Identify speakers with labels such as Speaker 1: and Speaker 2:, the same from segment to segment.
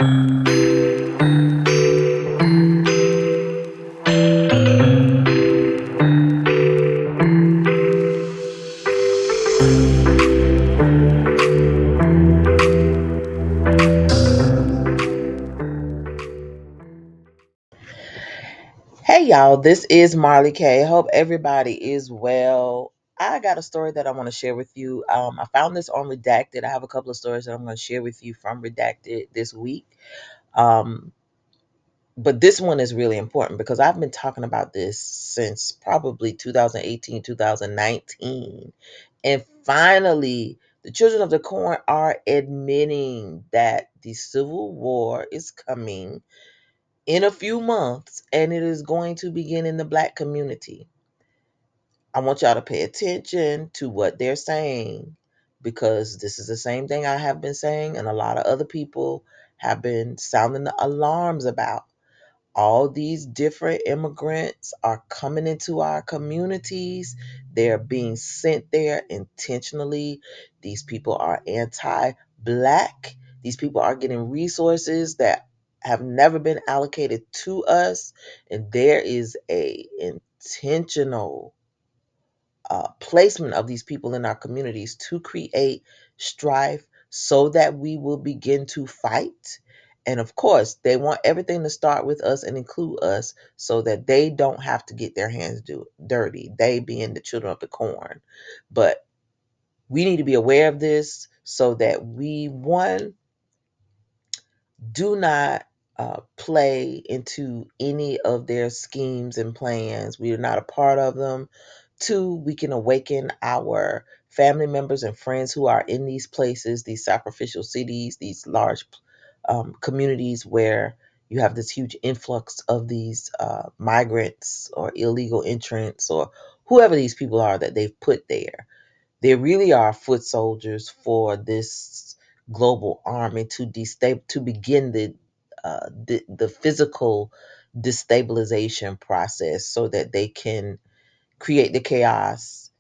Speaker 1: Hey y'all, this is Marley K. Hope everybody is well. I got a story that I want to share with you. I found this on Redacted. I have a couple of stories that I'm going to share with you from Redacted this week. Um, but this one is really important because I've been talking about this since probably 2018, 2019. And finally, the children of the corn are admitting that the Civil War is coming in a few months and it is going to begin in the Black community. I want y'all to pay attention to what they're saying because this is the same thing I have been saying, and a lot of other people have been sounding the alarms about. All these different immigrants are coming into our communities. They're being sent there intentionally. These people are anti Black. These people are getting resources that have never been allocated to us. And there is a intentional placement of these people in our communities to create strife so that we will begin to fight. And of course, they want everything to start with us and include us so that they don't have to get their hands dirty, they being the children of the corn. But we need to be aware of this so that we, one, do not play into any of their schemes and plans. We are not a part of them. Two, we can awaken our family members and friends who are in these places, these sacrificial cities, these large communities where you have this huge influx of these migrants or illegal entrants or whoever these people are that they've put there. They really are foot soldiers for this global army to begin the physical destabilization process so that they can create the chaos,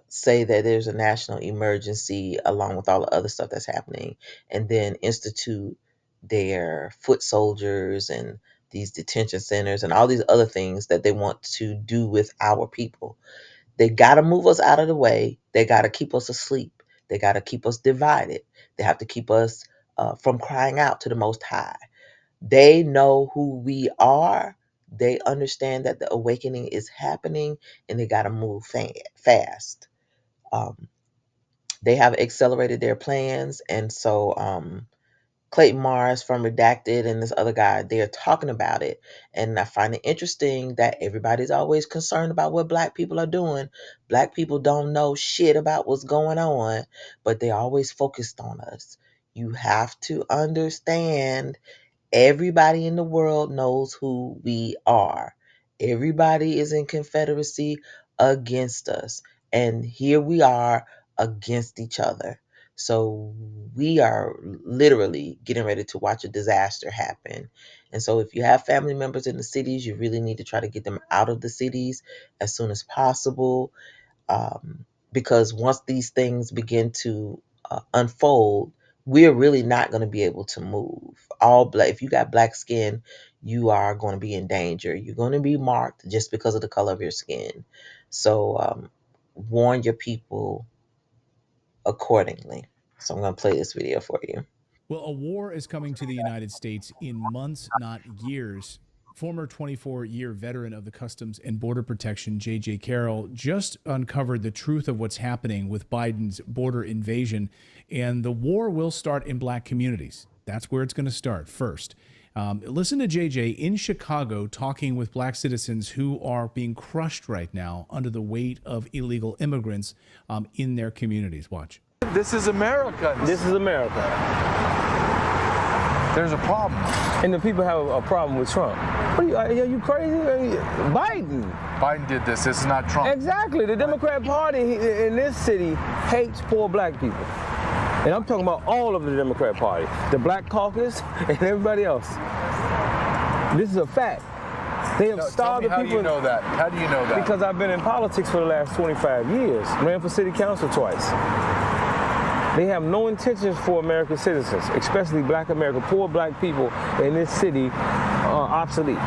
Speaker 1: say that there's a national emergency along with all the other stuff that's happening, and then institute their foot soldiers and these detention centers and all these other things that they want to do with our people. They got to move us out of the way. They got to keep us asleep. They got to keep us divided. They have to keep us from crying out to the Most High. They know who we are. They understand that the awakening is happening and they got to move fast. Um, they have accelerated their plans. And so Clayton Mars from Redacted and this other guy, they're talking about it. And I find it interesting that everybody's always concerned about what Black people are doing. Black people don't know shit about what's going on, but they're always focused on us. You have to understand. Everybody in the world knows who we are. Everybody is in confederacy against us. And here we are against each other. So we are literally getting ready to watch a disaster happen. And so if you have family members in the cities, you really need to try to get them out of the cities as soon as possible, because once these things begin to unfold, we're really not going to be able to move. All black, if you got black skin, you are going to be in danger. You're going to be marked just because of the color of your skin. So warn your people accordingly. So I'm going to play this video for you.
Speaker 2: Well, a war is coming to the United States in months, not years. Former 24-year veteran of the Customs and Border Protection, J.J. Carroll, just uncovered the truth of what's happening with Biden's border invasion, and the war will start in Black communities. That's where it's going to start first. Listen to J.J. in Chicago talking with Black citizens who are being crushed right now under the weight of illegal immigrants in their communities. Watch.
Speaker 3: This is America.
Speaker 4: This is America.
Speaker 3: There's a problem.
Speaker 4: And the people have a problem with Trump. What are you crazy? Biden.
Speaker 3: Biden did this. This is not Trump.
Speaker 4: Exactly. The Democrat Party in this city hates poor Black people. And I'm talking about all of the Democrat Party. The Black Caucus and everybody else. This is a fact. They have starved the people.
Speaker 3: How do you know that? How do you know that?
Speaker 4: Because I've been in politics for the last 25 years. Ran for city council twice. They have no intentions for American citizens, especially black America. Poor black people in this city are obsolete.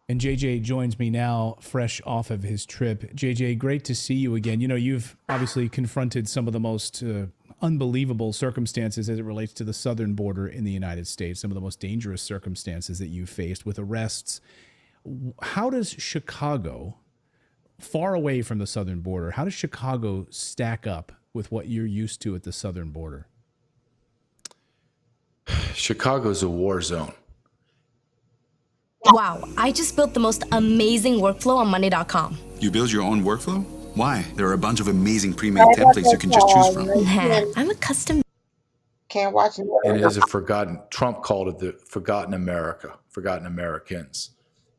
Speaker 2: And JJ joins me now, fresh off of his trip. JJ, great to see you again. You know, you've obviously confronted some of the most unbelievable circumstances as it relates to the southern border in the United States, some of the most dangerous circumstances that you've faced with arrests. How does Chicago, far away from the southern border, how does Chicago stack up with what you're used to at the southern border?
Speaker 5: Chicago's a war zone.
Speaker 6: Wow, I just built the most amazing workflow on Monday.com.
Speaker 7: You build your own workflow? Why? There are a bunch of amazing pre-made templates you can just choose from.
Speaker 6: Nah, I'm a custom.
Speaker 1: Can't watch it.
Speaker 5: And it is a forgotten, Trump called it the forgotten America, forgotten Americans.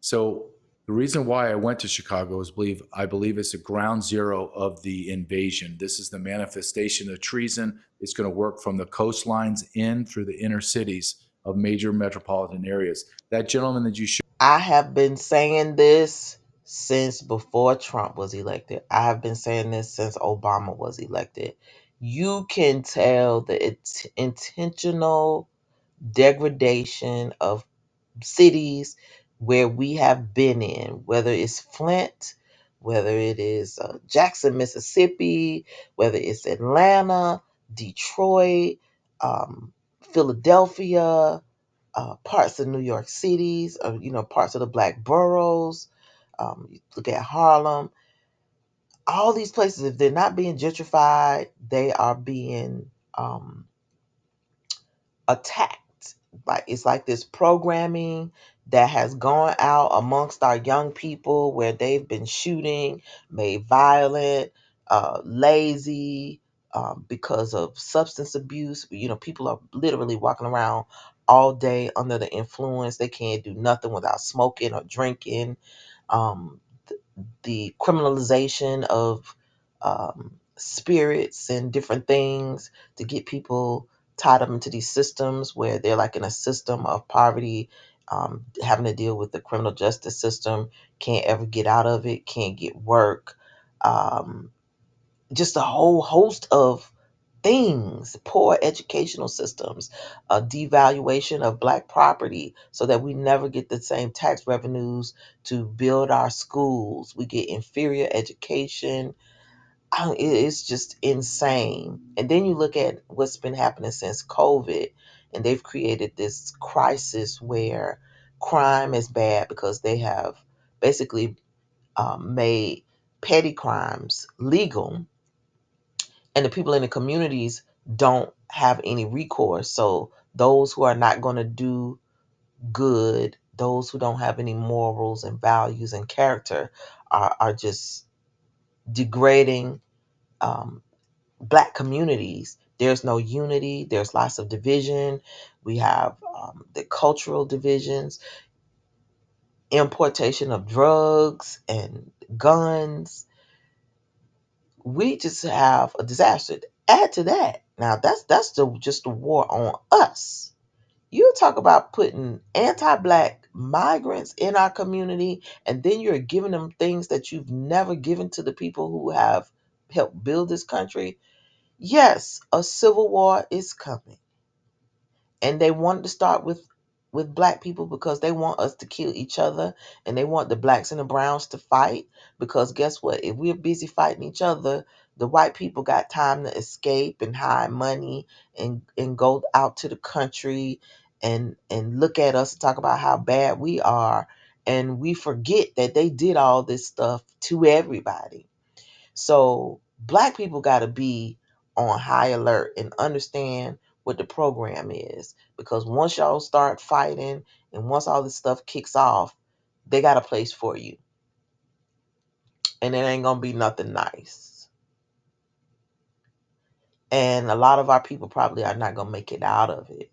Speaker 5: So the reason why I went to Chicago is I believe it's a ground zero of the invasion. This is the manifestation of treason. It's going to work from the coastlines in through the inner cities of major metropolitan areas. That gentleman that you showed.
Speaker 1: I have been saying this since before Trump was elected. I have been saying this since Obama was elected. You can tell the intentional degradation of cities where we have been in, whether it's Flint, whether it is Jackson, Mississippi, whether it's Atlanta, Detroit, Philadelphia, parts of New York cities, parts of the black boroughs. You look at Harlem. All these places, if they're not being gentrified, they are being attacked. Like it's like this programming that has gone out amongst our young people where they've been shooting, made violent, lazy, because of substance abuse. People are literally walking around all day under the influence. They can't do nothing without smoking or drinking. Um, the criminalization of spirits and different things to get people tied up into these systems where they're like in a system of poverty, having to deal with the criminal justice system, can't ever get out of it, can't get work, um, just a whole host of things, poor educational systems, a devaluation of black property so that we never get the same tax revenues to build our schools. We get inferior education. It's just insane. And then you look at what's been happening since COVID, and they've created this crisis where crime is bad because they have basically made petty crimes legal, and the people in the communities don't have any recourse. So those who are not going to do good, those who don't have any morals and values and character, are just degrading black communities. There's no unity. There's lots of division. We have the cultural divisions, importation of drugs and guns. We just have a disaster. Add to that, now that's just the war on us. You talk about putting anti-black migrants in our community, and then you're giving them things that you've never given to the people who have helped build this country. Yes, a civil war is coming, and they want to start with black people because they want us to kill each other, and they want the blacks and the browns to fight, because guess what, if we're busy fighting each other, the white people got time to escape and hide money and go out to the country and look at us and talk about how bad we are, and we forget that they did all this stuff to everybody. So black people got to be on high alert and understand what the program is, because once y'all start fighting and once all this stuff kicks off, they got a place for you, and it ain't gonna be nothing nice. And a lot of our people probably are not gonna make it out of it,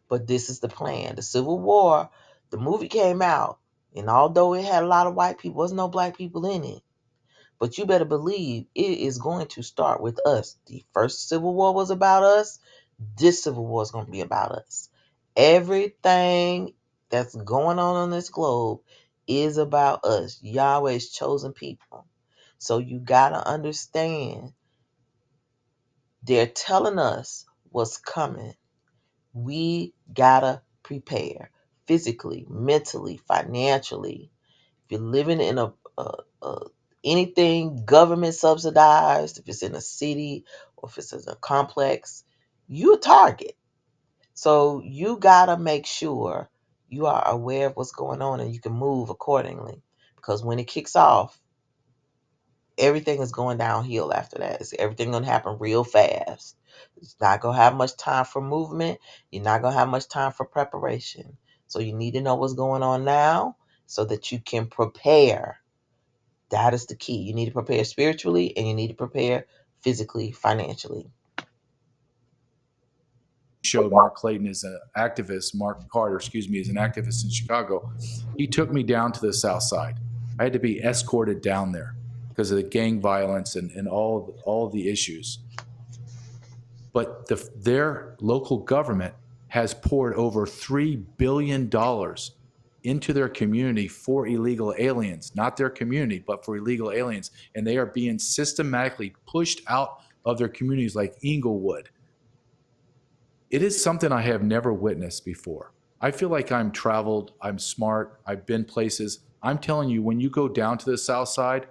Speaker 1: but this is the plan. The Civil War, the movie came out, and although it had a lot of white people, wasn't no black people in it. But you better believe it is going to start with us. The first Civil War was about us. This Civil War is going to be about us. Everything that's going on this globe is about us, Yahweh's chosen people. So you got to understand They're telling us what's coming. We gotta prepare physically, mentally, financially. If you're living in a anything government subsidized, if it's in a city or if it's in a complex, you a target. So you gotta make sure you are aware of what's going on and you can move accordingly. Because when it kicks off, everything is going downhill after that. Everything gonna happen real fast. It's not gonna have much time for movement. You're not gonna have much time for preparation. So you need to know what's going on now so that you can prepare. That is the key. You need to prepare spiritually and you need to prepare physically, financially.
Speaker 5: Showed Mark Clayton as an activist, Mark Carter, excuse me, as an activist in Chicago. He took me down to the South Side. I had to be escorted down there because of the gang violence and all the issues. But their local government has poured over $3 billion into their community for illegal aliens, not their community, but for illegal aliens. And they are being systematically pushed out of their communities like Inglewood. It is something I have never witnessed before. I feel like I'm traveled, I'm smart, I've been places. I'm telling you, when you go down to the South Side,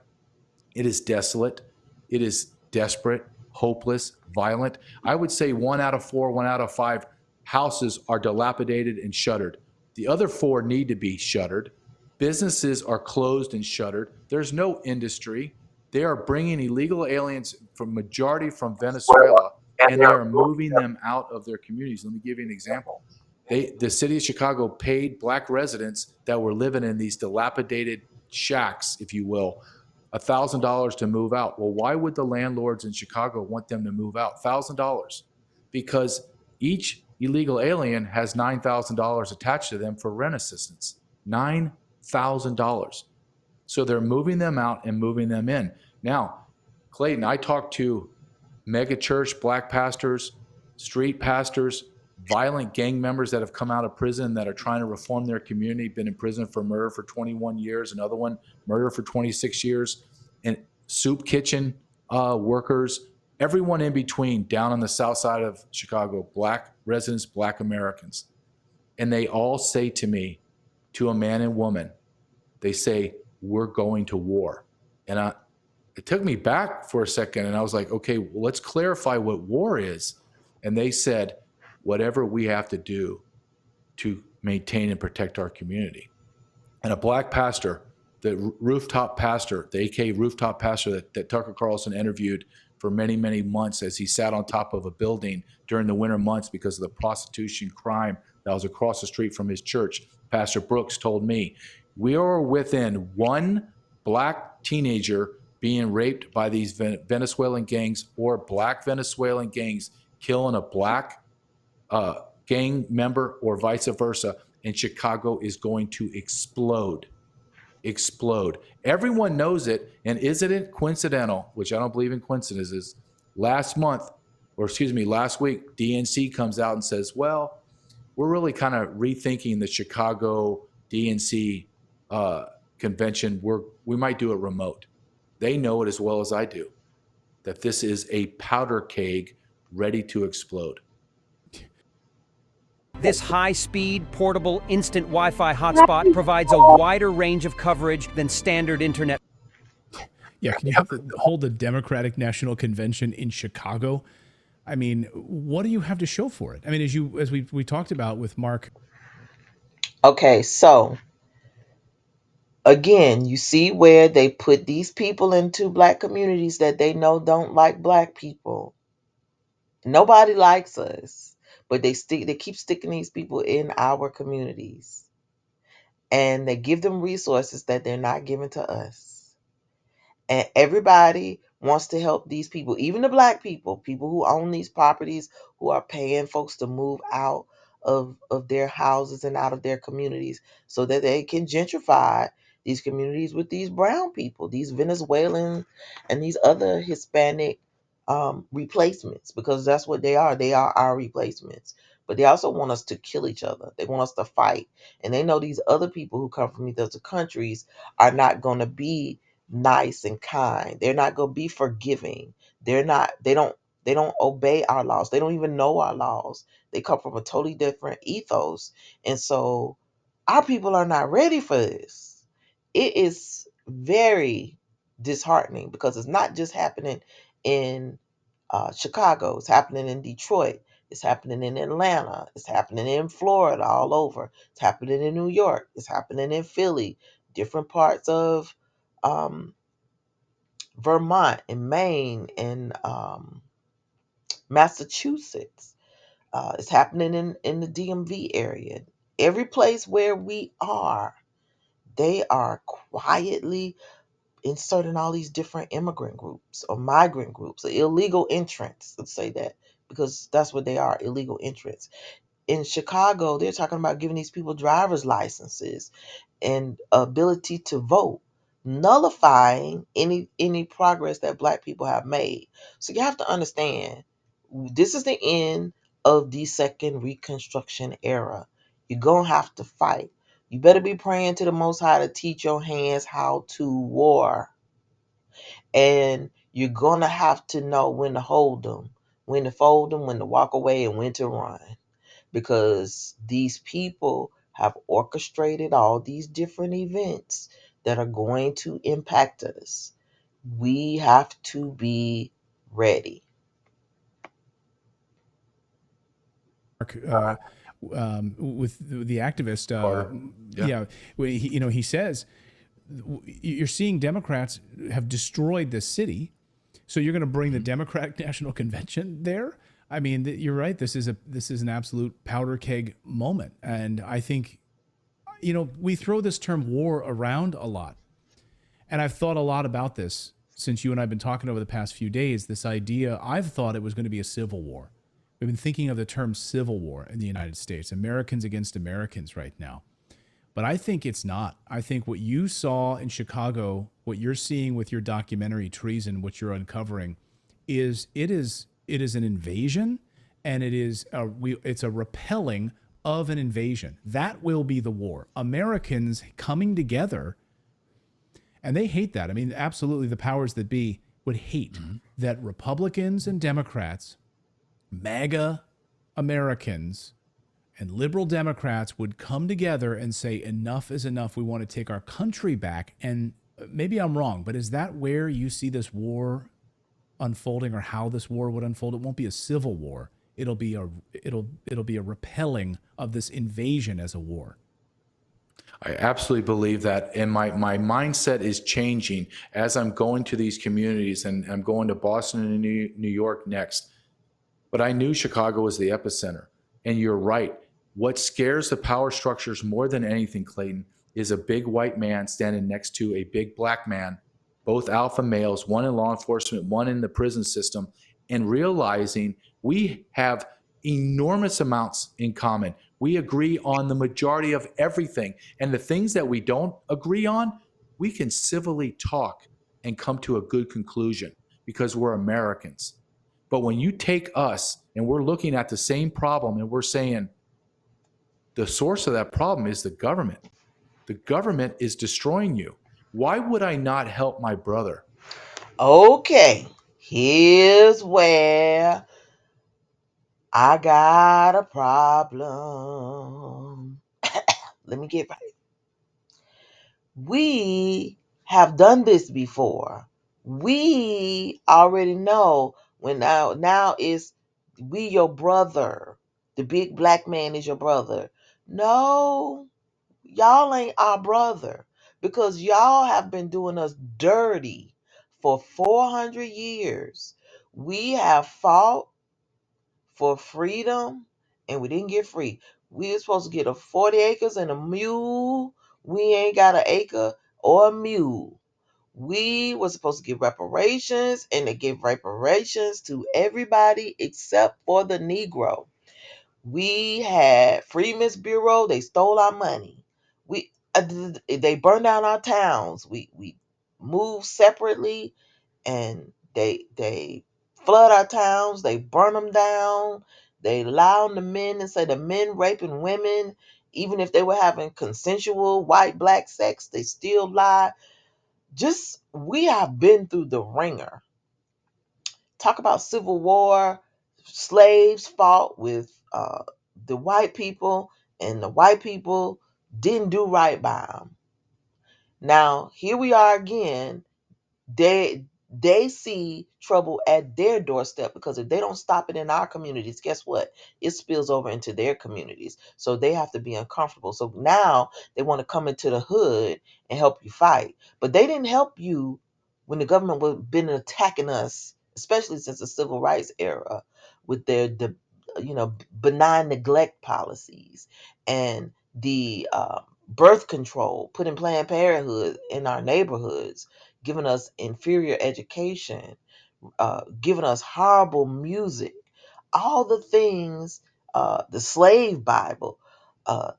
Speaker 5: it is desolate. It is desperate, hopeless, violent. I would say 1 out of 4, 1 out of 5 houses are dilapidated and shuttered. The other 4 need to be shuttered. Businesses are closed and shuttered. There's no industry. They are bringing illegal aliens from majority from Venezuela, and they are moving them out of their communities. Let me give you an example. The city of Chicago paid black residents that were living in these dilapidated shacks, if you will, $1,000 to move out. Well, why would the landlords in Chicago want them to move out? $1,000, because each illegal alien has $9,000 attached to them for rent assistance. $9,000. So they're moving them out and moving them in. Now, Clayton, I talked to mega church black pastors, street pastors, violent gang members that have come out of prison that are trying to reform their community, been in prison for murder for 21 years, another one murder for 26 years, and soup kitchen workers, everyone in between down on the south side of Chicago, black residents, black Americans. And they all say to me, to a man and woman, they say, we're going to war. And it took me back for a second, and I was like, okay, well, let's clarify what war is. And they said, whatever we have to do to maintain and protect our community. And a black pastor, the rooftop pastor, the AK rooftop pastor that Tucker Carlson interviewed for many, many months as he sat on top of a building during the winter months because of the prostitution crime that was across the street from his church, Pastor Brooks told me, we are within one black teenager being raped by these Venezuelan gangs or black Venezuelan gangs killing a black gang member or vice versa, and Chicago is going to explode. Explode. Everyone knows it, and isn't it coincidental, which I don't believe in coincidences, last week, DNC comes out and says, well, we're really kind of rethinking the Chicago DNC convention. We might do it remote. They know it as well as I do, that this is a powder keg ready to explode.
Speaker 8: This high-speed, portable, instant Wi-Fi hotspot provides a wider range of coverage than standard internet.
Speaker 2: Yeah, can you hold the Democratic National Convention in Chicago? I mean, what do you have to show for it? I mean, as we talked about with Mark.
Speaker 1: Okay, so again, you see where they put these people into black communities that they know don't like black people. Nobody likes us, but they keep sticking these people in our communities. And they give them resources that they're not giving to us. And everybody wants to help these people, even the black people who own these properties, who are paying folks to move out of their houses and out of their communities so that they can gentrify these communities with these brown people, these Venezuelan and these other Hispanic replacements, because that's what they are. They are our replacements. But they also want us to kill each other. They want us to fight. And they know these other people who come from these other countries are not going to be nice and kind. They're not going to be forgiving. They don't They don't obey our laws. They don't even know our laws. They come from a totally different ethos. And so our people are not ready for this. It is very disheartening because it's not just happening in Chicago, it's happening in Detroit, it's happening in Atlanta, it's happening in Florida, all over. It's happening in New York, it's happening in Philly, different parts of um, Vermont and Maine and Massachusetts. It's happening in the DMV area. Every place where we are, they are quietly inserting all these different immigrant groups or migrant groups, or illegal entrants, let's say that, because that's what they are, illegal entrants. In Chicago, they're talking about giving these people driver's licenses and ability to vote, nullifying any progress that black people have made. So you have to understand, this is the end of the second Reconstruction era. You're gonna have to fight. You better be praying to the Most High to teach your hands how to war, and you're gonna have to know when to hold them, when to fold them, when to walk away, and when to run, because these people have orchestrated all these different events that are going to impact us. We have to be ready.
Speaker 2: uh, with the activist,
Speaker 5: Carter.
Speaker 2: yeah, he says you're seeing Democrats have destroyed this city, so you're going to bring the Democratic National Convention there. I mean, you're right. This is an absolute powder keg moment, and I think we throw this term war around a lot, and I've thought a lot about this since you and I've been talking over the past few days. This idea, I've thought it was going to be a civil war. We've been thinking of the term civil war in the United States, Americans against Americans right now. But I think it's not. I think what you saw in Chicago, what you're seeing with your documentary Treason, what you're uncovering, it is an invasion, and it's a repelling of an invasion. That will be the war. Americans coming together, and they hate that. I mean, absolutely, the powers that be would hate that Republicans and Democrats, MAGA Americans, and liberal Democrats would come together and say, enough is enough. We want to take our country back. And maybe I'm wrong, but is that where you see this war unfolding, or how this war would unfold? It won't be a civil war. It'll be a repelling of this invasion as a war.
Speaker 5: I absolutely believe that, and my mindset is changing as I'm going to these communities, and I'm going to Boston and New York next. But I knew Chicago was the epicenter, and you're right. What scares the power structures more than anything, Clayton, is a big white man standing next to a big black man, both alpha males, one in law enforcement, one in the prison system, and realizing we have enormous amounts in common. We agree on the majority of everything. And the things that we don't agree on, we can civilly talk and come to a good conclusion because we're Americans. But when you take us and we're looking at the same problem and we're saying the source of that problem is the government is destroying you. Why would I not help my brother?
Speaker 1: Okay, here's where I got a problem. Let me get right. We have done this before. We already know when now is we your brother. The big black man is your brother. No, y'all ain't our brother, because y'all have been doing us dirty for 400 years. We have fought for freedom and we didn't get free. We were supposed to get a 40 acres and a mule. We ain't got an acre or a mule. We were supposed to give reparations, and they give reparations to everybody except for the Negro. We had Freedmen's Bureau. They stole our money. They burned down our towns. We moved separately, and they flood our towns. They burn them down. They lie on the men and say the men raping women, even if they were having consensual white black sex. They still lie. Just we have been through the ringer Talk about civil war. Slaves fought with the white people, and the white people didn't do right by them. Now, here we are again. They see trouble at their doorstep, because if they don't stop it in our communities, guess what? It spills over into their communities. So they have to be uncomfortable. So now they want to come into the hood and help you fight. But they didn't help you when the government was been attacking us, especially since the civil rights era, with their benign neglect policies and the birth control, putting Planned Parenthood in our neighborhoods, giving us inferior education, giving us horrible music, all the things, the slave Bible, uh,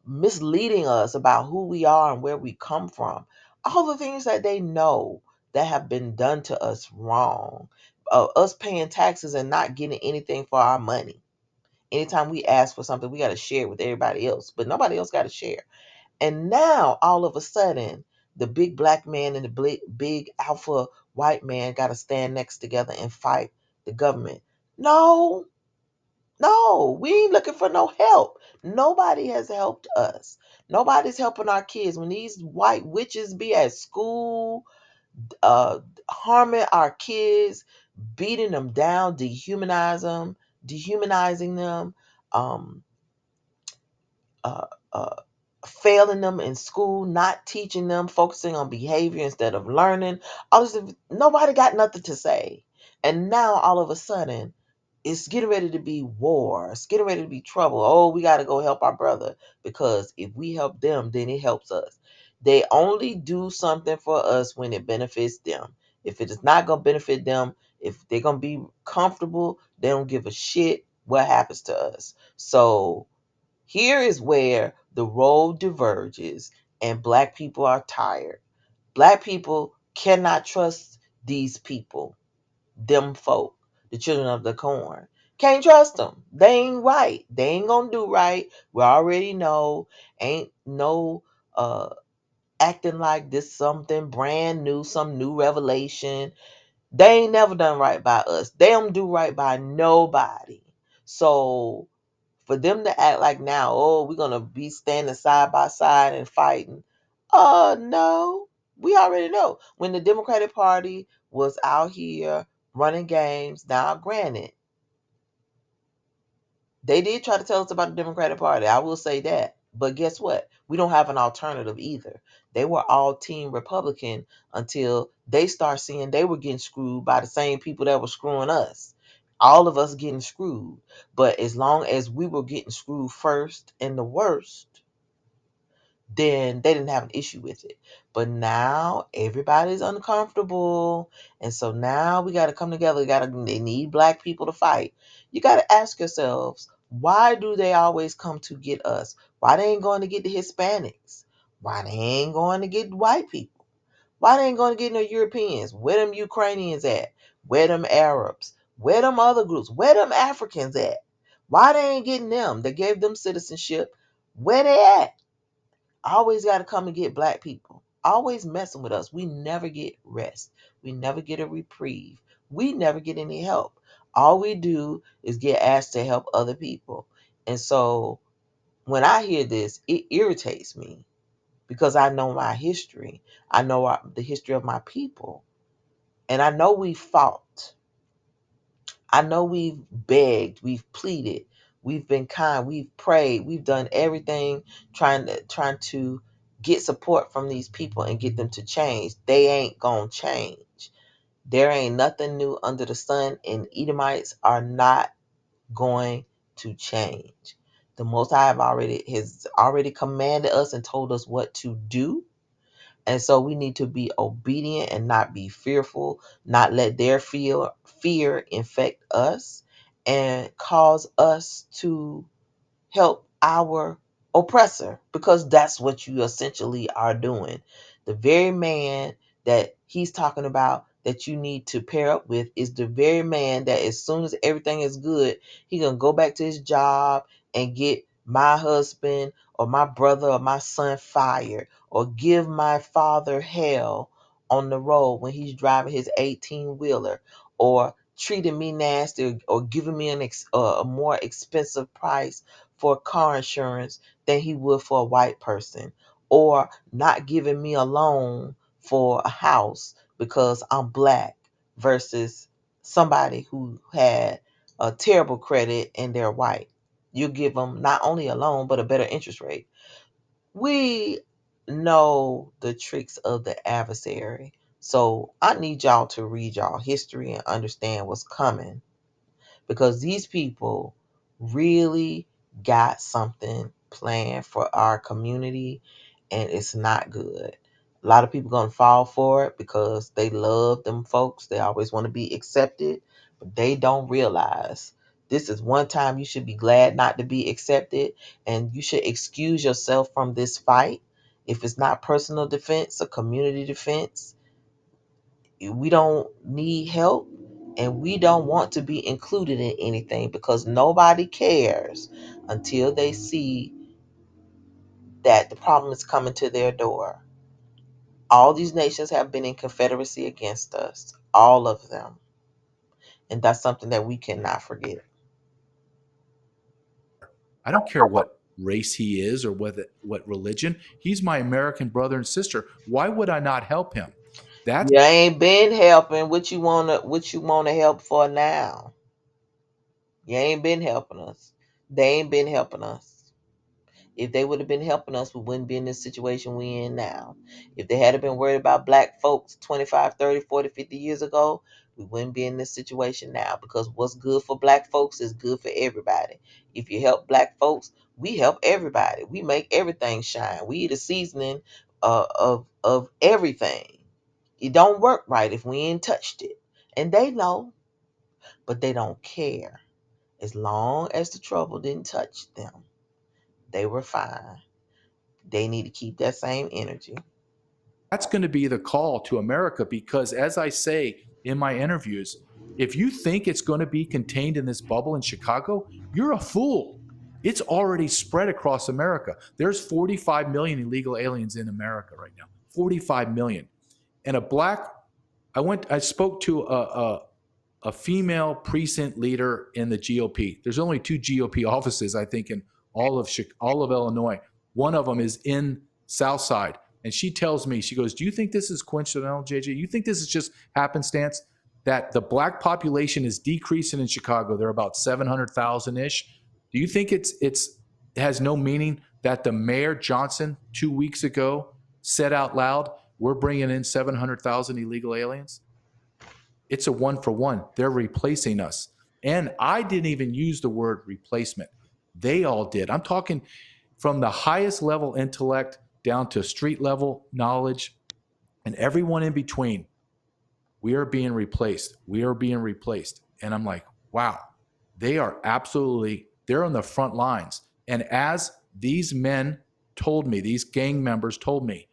Speaker 1: misleading us about who we are and where we come from, all the things that they know that have been done to us wrong, us paying taxes and not getting anything for our money. Anytime we ask for something, we got to share it with everybody else, but nobody else got to share. And now, all of a sudden, the big black man and the big alpha white man got to stand next together and fight the government. No, no, we ain't looking for no help. Nobody has helped us. Nobody's helping our kids. When these white witches be at school, harming our kids, beating them down, dehumanizing them, um, uh, uh, failing them in school, not teaching them, focusing on behavior instead of learning. All this, nobody got nothing to say. And now all of a sudden, it's getting ready to be war. It's getting ready to be trouble. Oh, we got to go help our brother, because if we help them, then it helps us. They only do something for us when it benefits them. If it is not going to benefit them, if they're going to be comfortable, they don't give a shit what happens to us. So here is where the road diverges and black people are tired. Black people cannot trust these people, them folk, the children of the corn. Can't trust them. They ain't right. They ain't gonna do right. We already know. Ain't no acting like this something brand new, some new revelation. They ain't never done right by us. They don't do right by nobody. So for them to act like now, oh, we're gonna be standing side by side and fighting. No. We already know. When the Democratic Party was out here running games, now granted, they did try to tell us about the Democratic Party. I will say that. But guess what? We don't have an alternative either. They were all team Republican until they start seeing they were getting screwed by the same people that were screwing us. All of us getting screwed. But as long as we were getting screwed first and the worst, then they didn't have an issue with it. But now everybody's uncomfortable. And so now we got to come together. They need black people to fight. You got to ask yourselves, why do they always come to get us? Why they ain't going to get the Hispanics? Why they ain't going to get white people? Why they ain't going to get no Europeans? Where them Ukrainians at? Where them Arabs? Where them other groups? Where them Africans at? Why they ain't getting them? They gave them citizenship. Where they at? Always got to come and get black people. Always messing with us. We never get rest. We never get a reprieve. We never get any help. All we do is get asked to help other people. And so when I hear this, it irritates me, because I know my history. I know the history of my people. And I know we fought. I know we've begged, we've pleaded, we've been kind, we've prayed, we've done everything trying to get support from these people and get them to change. They ain't gonna change. There ain't nothing new under the sun, and Edomites are not going to change. The Most High has already commanded us and told us what to do. And so we need to be obedient and not be fearful, not let their fear infect us and cause us to help our oppressor, because that's what you essentially are doing. The very man that he's talking about that you need to pair up with is the very man that as soon as everything is good, he gonna go back to his job and get my husband or my brother or my son fired, or give my father hell on the road when he's driving his 18 wheeler, or treating me nasty, or giving me a more expensive price for car insurance than he would for a white person, or not giving me a loan for a house because I'm black versus somebody who had a terrible credit and they're white. You give them not only a loan but a better interest rate. We know the tricks of the adversary. So I need y'all to read y'all history and understand what's coming, because these people really got something planned for our community, and it's not good. A lot of people gonna fall for it because they love them folks. They always want to be accepted, but they don't realize this is one time you should be glad not to be accepted, and you should excuse yourself from this fight. If it's not personal defense or community defense, we don't need help, and we don't want to be included in anything, because nobody cares until they see that the problem is coming to their door. All these nations have been in confederacy against us, all of them, and that's something that we cannot forget.
Speaker 5: I don't care what race he is or what religion. He's my American brother and sister. Why would I not help him? That's
Speaker 1: You ain't been helping. What you wanna help for now? You ain't been helping us. They ain't been helping us. If they would have been helping us, we wouldn't be in this situation we in now. If they had been worried about black folks 25, 30, 40, 50 years ago, we wouldn't be in this situation now, because what's good for black folks is good for everybody. If you help black folks, we help everybody. We make everything shine. We the seasoning of everything. It don't work right if we ain't touched it. And they know, but they don't care. As long as the trouble didn't touch them, they were fine. They need to keep that same energy.
Speaker 5: going to be the call to America because, as I say in my interviews, if you think it's going to be contained in this bubble in Chicago, you're a fool. It's already spread across America. There's 45 million illegal aliens in America right now. 45 million. And I spoke to a female precinct leader in the GOP. There's only 2 GOP offices, I think, in all of Illinois. One of them is in Southside. And she tells me, she goes, "Do you think this is coincidental, JJ? You think this is just happenstance that the black population is decreasing in Chicago? They're about 700,000 ish. Do you think it has no meaning that the mayor Johnson 2 weeks ago said out loud, we're bringing in 700,000 illegal aliens? It's a one for one. They're replacing us." And I didn't even use the word replacement. They all did. I'm talking from the highest level intellect down to street level knowledge and everyone in between. We are being replaced. We are being replaced. And I'm like, wow, they're on the front lines. And as these men told me, these gang members told me,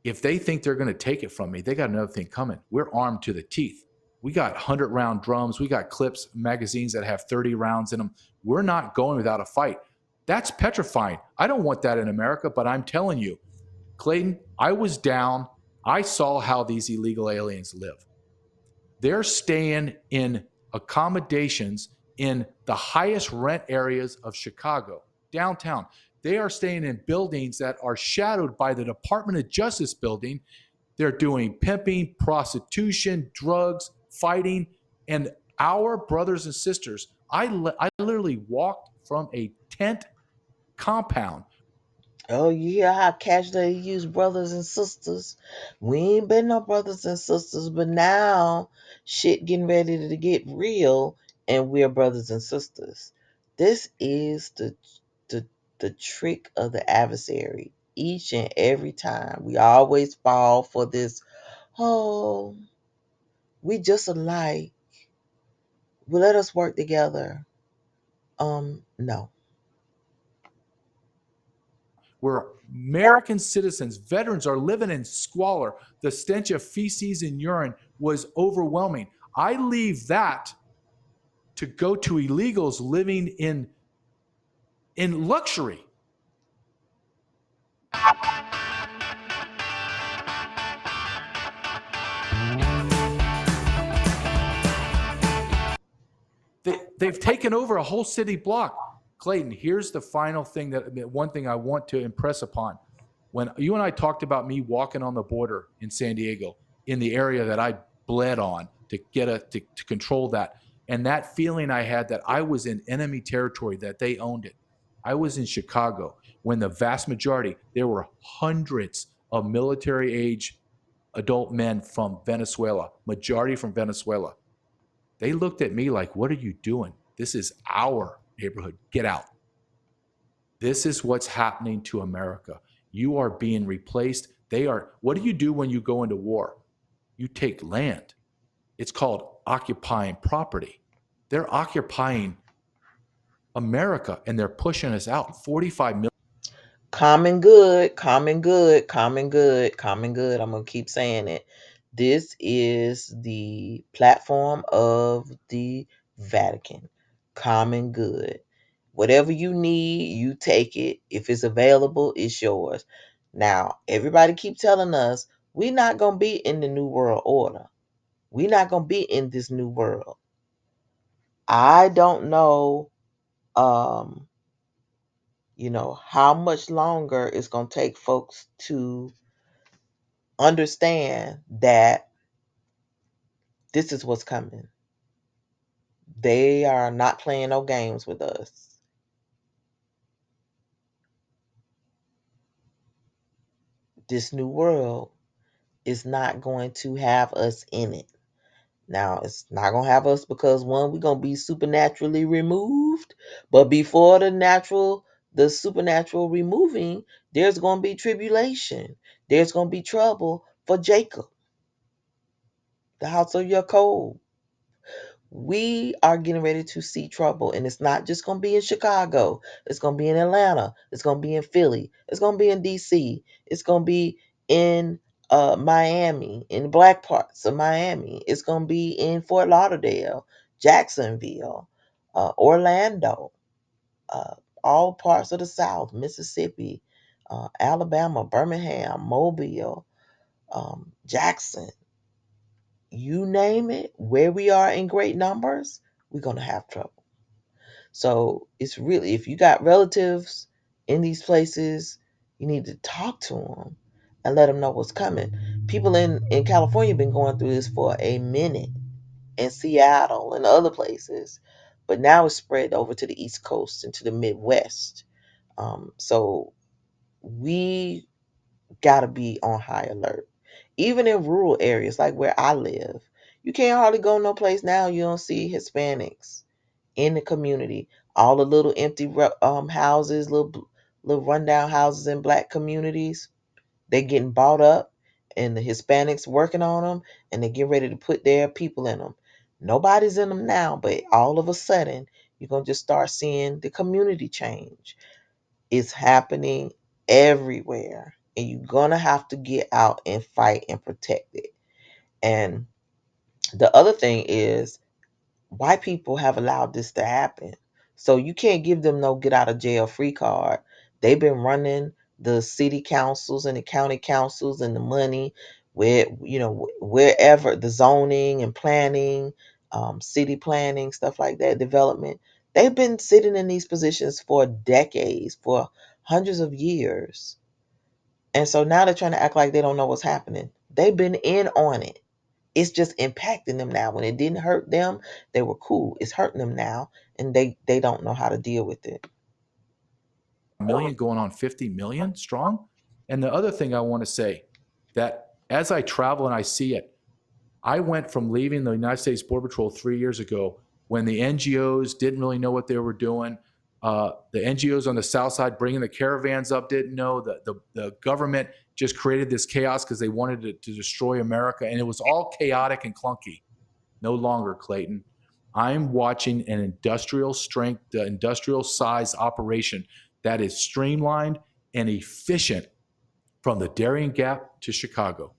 Speaker 5: if they think they're going to take it from me, they got another thing coming. We're armed to the teeth. We got 100-round drums. We got clips, magazines that have 30 rounds in them. We're not going without a fight. That's petrifying. I don't want that in America, but I'm telling you, Clayton, I was down. I saw how these illegal aliens live. They're staying in accommodations in the highest rent areas of Chicago, downtown. They are staying in buildings that are shadowed by the Department of Justice building. They're doing pimping, prostitution, drugs, fighting. And our brothers and sisters, I literally walked from a tent compound.
Speaker 1: Oh, you hear how casual they use brothers and sisters? We ain't been no brothers and sisters, but now shit getting ready to get real, and we're brothers and sisters. This is the the trick of the adversary. Each and every time, we always fall for this. Oh, we just alike. Well, let us work together. No.
Speaker 5: Where American citizens, veterans are living in squalor. The stench of feces and urine was overwhelming. I leave that to go to illegals living in luxury. They've taken over a whole city block. Clayton, here's the final thing one thing I want to impress upon. When you and I talked about me walking on the border in San Diego, in the area that I bled on to to control that, and that feeling I had that I was in enemy territory, that they owned it. I was in Chicago when the vast majority, there were hundreds of military age adult men from Venezuela, majority from Venezuela. They looked at me like, what are you doing? This is our neighborhood. Get out. This is what's happening to America. You are being replaced. What do you do when you go into war? You take land. It's called occupying property. They're occupying America and they're pushing us out. 45 million.
Speaker 1: Common good, common good, common good, common good. I'm going to keep saying it. This is the platform of the Vatican. Common good. Whatever you need, you take it. If it's available, it's yours. Now, everybody keep telling us we're not going to be in the New World Order. We're not going to be in this new world. I don't know, how much longer it's going to take folks to understand that this is what's coming. They are not playing no games with us. This new world is not going to have us in it. Now, it's not going to have us because, one, we're going to be supernaturally removed. But before the supernatural removing, there's going to be tribulation. There's going to be trouble for Jacob, the house of Jacob. We are getting ready to see trouble, and it's not just going to be in Chicago. It's going to be in Atlanta. It's going to be in Philly. It's going to be in DC. It's going to be in Miami, in the black parts of Miami. It's going to be in Fort Lauderdale, Jacksonville, Orlando, uh, all parts of the South, Mississippi, Alabama, Birmingham, Mobile, Jackson. You name it, where we are in great numbers, we're going to have trouble. So it's really, if you got relatives in these places, you need to talk to them and let them know what's coming. People in California have been going through this for a minute, in Seattle and other places, but now it's spread over to the East Coast and to the Midwest. So we got to be on high alert. Even in rural areas like where I live, you can't hardly go no place now you don't see Hispanics in the community. All the little empty houses, little rundown houses in black communities, they're getting bought up, and the Hispanics working on them, and they get ready to put their people in them. Nobody's in them now, but all of a sudden, you're going to just start seeing the community change. It's happening everywhere, and you're going to have to get out and fight and protect it. And the other thing is, white people have allowed this to happen. So you can't give them no get out of jail free card. They've been running the city councils and the county councils and the money wherever, the zoning and planning, city planning, stuff like that, development. They've been sitting in these positions for decades, for hundreds of years. And so now they're trying to act like they don't know what's happening. They've been in on it. It's just impacting them now. When it didn't hurt them, they were cool. It's hurting them now, and they don't know how to deal with it.
Speaker 5: Million going on 50 million strong. And the other thing I want to say, that as I travel and I see it, I went from leaving the United States Border Patrol 3 years ago when the NGOs didn't really know what they were doing. The NGOs on the South Side bringing the caravans up didn't know. The government just created this chaos because they wanted to destroy America. And it was all chaotic and clunky. No longer, Clayton. I'm watching an industrial strength, industrial size operation that is streamlined and efficient from the Darien Gap to Chicago.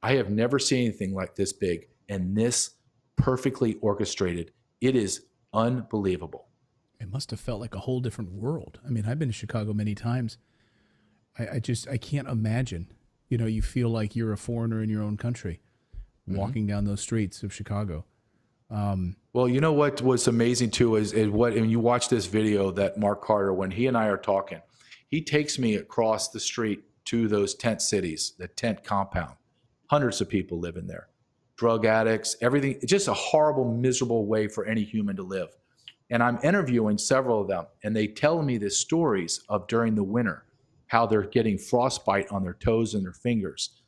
Speaker 5: I have never seen anything like this big and this perfectly orchestrated. It is unbelievable.
Speaker 2: It must have felt like a whole different world. I mean, I've been to Chicago many times. I can't imagine. You feel like you're a foreigner in your own country, walking down those streets of Chicago.
Speaker 5: Well, you know what was amazing too is what, and you watch this video that Mark Carter, when he and I are talking, he takes me across the street to those tent cities, the tent compound. Hundreds of people live in there, drug addicts, everything. It's just a horrible, miserable way for any human to live. And I'm interviewing several of them, and they tell me the stories of during the winter, how they're getting frostbite on their toes and their fingers.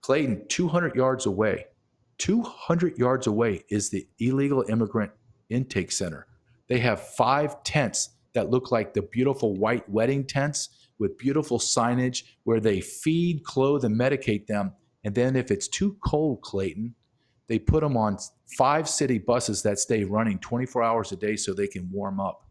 Speaker 5: Clayton, 200 yards away, 200 yards away is the illegal immigrant intake center. They have 5 tents that look like the beautiful white wedding tents with beautiful signage where they feed, clothe, and medicate them. And then if it's too cold, Clayton, they put them on 5 city buses that stay running 24 hours a day so they can warm up.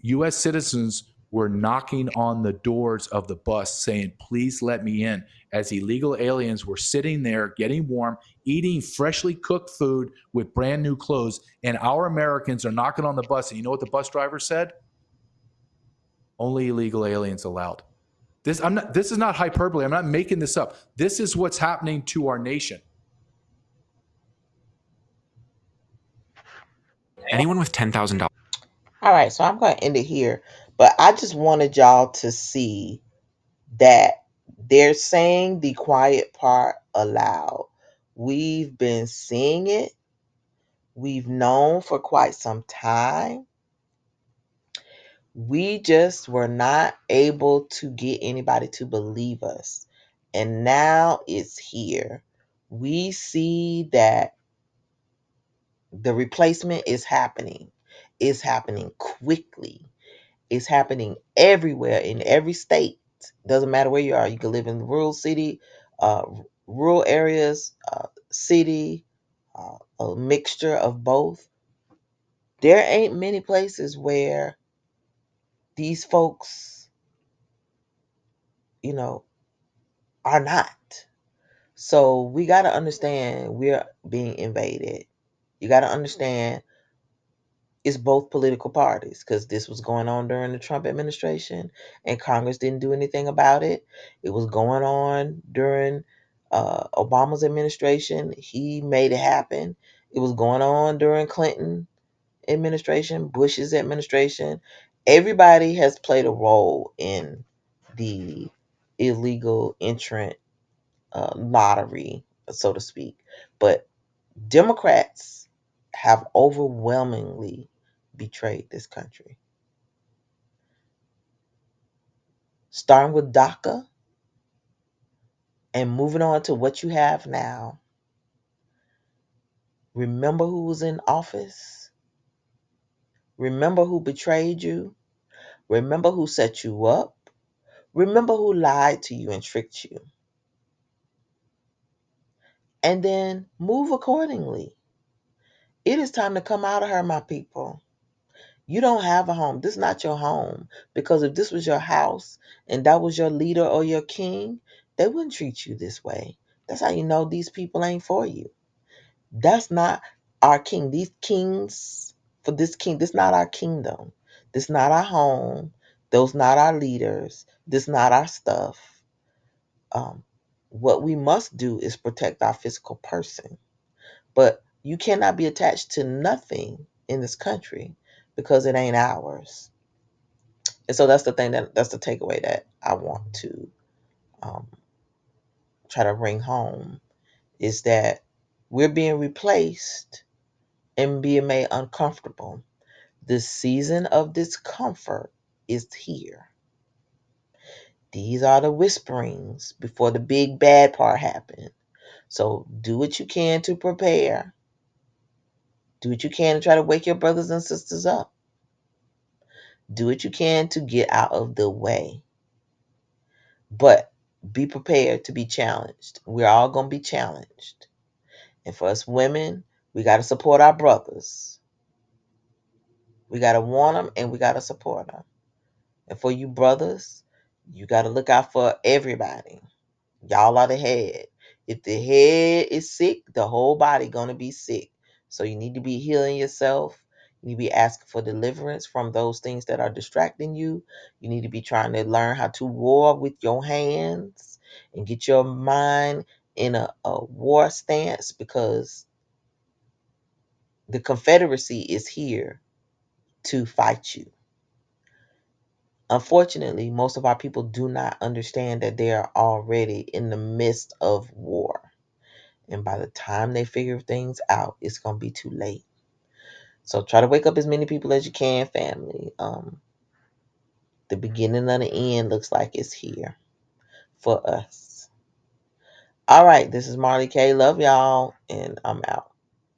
Speaker 5: U.S. citizens were knocking on the doors of the bus saying, please let me in, as illegal aliens were sitting there getting warm, eating freshly cooked food with brand new clothes. And our Americans are knocking on the bus. And you know what the bus driver said? Only illegal aliens allowed. This is not hyperbole. I'm not making this up. This is what's happening to our nation.
Speaker 9: Anyone with $10,000.
Speaker 1: All right, so I'm going to end it here, but I just wanted y'all to see that they're saying the quiet part aloud. We've been seeing it. We've known for quite some time. We just were not able to get anybody to believe us. And now it's here. We see that the replacement is happening. It's happening quickly. It's happening everywhere in every state. Doesn't matter where you are. You can live in the rural city, uh, rural areas, city, a mixture of both. There ain't many places where these folks, you know, are not. So we got to understand we're being invaded. You got to understand it's both political parties, because this was going on during the Trump administration and Congress didn't do anything about it. It was going on during Obama's administration. He made it happen. It was going on during Clinton administration, Bush's administration. Everybody has played a role in the illegal entrant lottery, so to speak. But Democrats have overwhelmingly betrayed this country. Starting with DACA and moving on to what you have now. Remember who was in office. Remember who betrayed you. Remember who set you up. Remember who lied to you and tricked you. And then move accordingly. It is time to come out of her, my people. You don't have a home. This is not your home. Because if this was your house and that was your leader or your king, they wouldn't treat you this way. That's how you know these people ain't for you. That's not our king. These kings, for this king, this not our kingdom. This not our home. Those not our leaders. This not our stuff. Um, what we must do is protect our physical person. But you cannot be attached to nothing in this country because it ain't ours. And so that's the thing that's the takeaway that I want to um, try to bring home, is that we're being replaced and being made uncomfortable. The season of discomfort is here. These are the whisperings before the big bad part happens. So do what you can to prepare. Do what you can to try to wake your brothers and sisters up. Do what you can to get out of the way. But be prepared to be challenged. We're all going to be challenged. And for us women, we got to support our brothers. We got to want them and we got to support them. And for you brothers, you got to look out for everybody. Y'all are the head. If the head is sick, the whole body going to be sick. So you need to be healing yourself. You need to be asking for deliverance from those things that are distracting you. You need to be trying to learn how to war with your hands and get your mind in a war stance, because The Confederacy is here to fight you. Unfortunately, most of our people do not understand that they are already in the midst of war. And by the time they figure things out, it's going to be too late. So try to wake up as many people as you can, family. The beginning of the end looks like it's here for us. All right, this is Marley K. Love y'all, and I'm out.